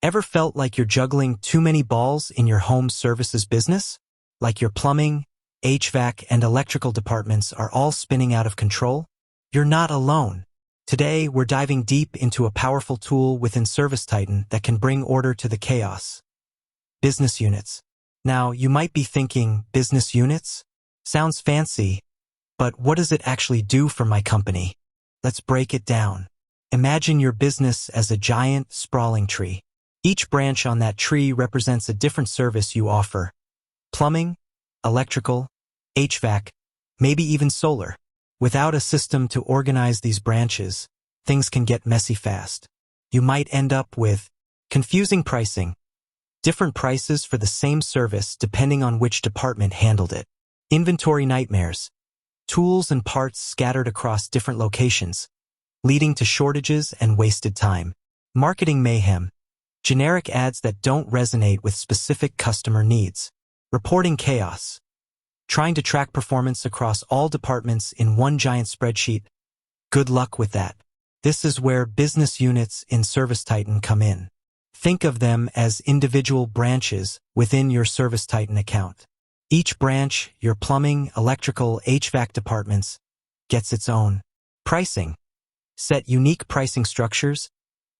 Ever felt like you're juggling too many balls in your home services business? Like your plumbing, HVAC, and electrical departments are all spinning out of control? You're not alone. Today, we're diving deep into a powerful tool within ServiceTitan that can bring order to the chaos. Business units. Now, you might be thinking, business units? Sounds fancy, but what does it actually do for my company? Let's break it down. Imagine your business as a giant, sprawling tree. Each branch on that tree represents a different service you offer. Plumbing, electrical, HVAC, maybe even solar. Without a system to organize these branches, things can get messy fast. You might end up with confusing pricing, different prices for the same service depending on which department handled it. Inventory nightmares, tools and parts scattered across different locations, leading to shortages and wasted time. Marketing mayhem, generic ads that don't resonate with specific customer needs. Reporting chaos, trying to track performance across all departments in one giant spreadsheet. Good luck with that. This is where business units in ServiceTitan come in. Think of them as individual branches within your ServiceTitan account. Each branch, your plumbing, electrical, HVAC departments, gets its own pricing. Set unique pricing structures,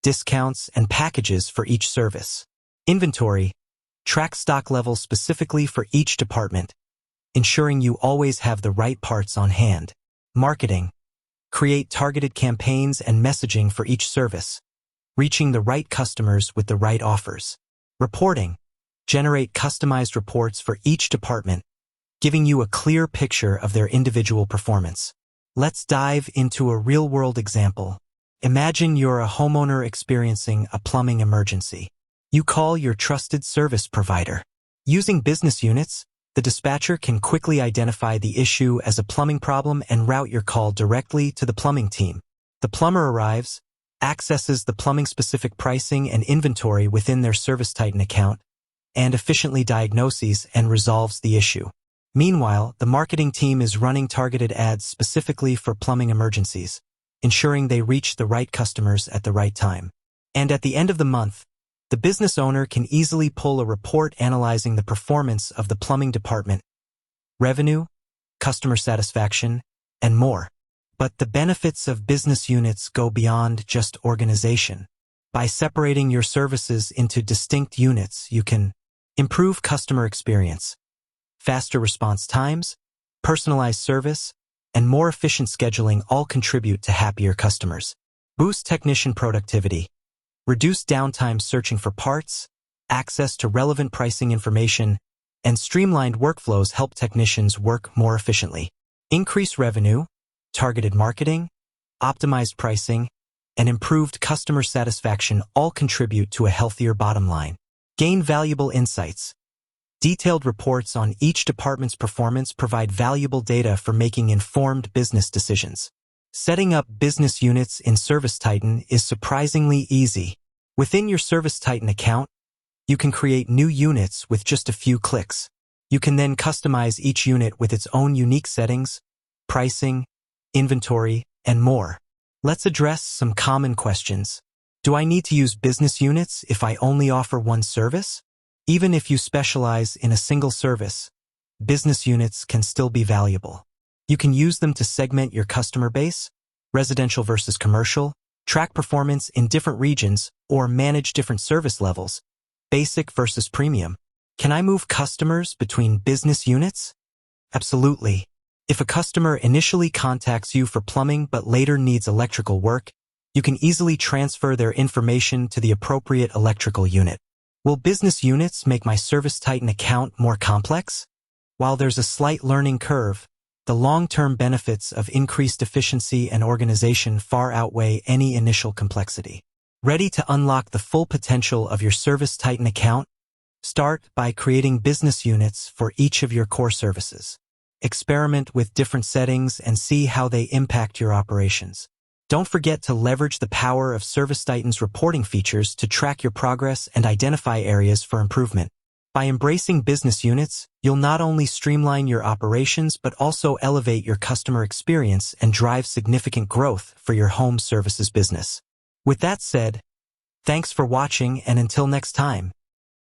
discounts, and packages for each service. Inventory, track stock levels specifically for each department, ensuring you always have the right parts on hand. Marketing, create targeted campaigns and messaging for each service, reaching the right customers with the right offers. Reporting, generate customized reports for each department, giving you a clear picture of their individual performance. Let's dive into a real-world example. Imagine you're a homeowner experiencing a plumbing emergency. You call your trusted service provider. Using business units, the dispatcher can quickly identify the issue as a plumbing problem and route your call directly to the plumbing team. The plumber arrives, accesses the plumbing-specific pricing and inventory within their ServiceTitan account, and efficiently diagnoses and resolves the issue. Meanwhile, the marketing team is running targeted ads specifically for plumbing emergencies, ensuring they reach the right customers at the right time. And at the end of the month, the business owner can easily pull a report analyzing the performance of the plumbing department, revenue, customer satisfaction, and more. But the benefits of business units go beyond just organization. By separating your services into distinct units, you can improve customer experience, faster response times, personalized service, and more efficient scheduling all contribute to happier customers. Boost technician productivity, reduce downtime searching for parts, access to relevant pricing information, and streamlined workflows help technicians work more efficiently. Increase revenue, targeted marketing, optimized pricing, and improved customer satisfaction all contribute to a healthier bottom line. Gain valuable insights. Detailed reports on each department's performance provide valuable data for making informed business decisions. Setting up business units in ServiceTitan is surprisingly easy. Within your ServiceTitan account, you can create new units with just a few clicks. You can then customize each unit with its own unique settings, pricing, inventory, and more. Let's address some common questions. Do I need to use business units if I only offer one service? Even if you specialize in a single service, business units can still be valuable. You can use them to segment your customer base, residential versus commercial, track performance in different regions, or manage different service levels, basic versus premium. Can I move customers between business units? Absolutely. If a customer initially contacts you for plumbing but later needs electrical work, you can easily transfer their information to the appropriate electrical unit. Will business units make my ServiceTitan account more complex? While there's a slight learning curve, the long-term benefits of increased efficiency and organization far outweigh any initial complexity. Ready to unlock the full potential of your ServiceTitan account? Start by creating business units for each of your core services. Experiment with different settings and see how they impact your operations. Don't forget to leverage the power of ServiceTitan's reporting features to track your progress and identify areas for improvement. By embracing business units, you'll not only streamline your operations but also elevate your customer experience and drive significant growth for your home services business. With that said, Thanks for watching, and until next time.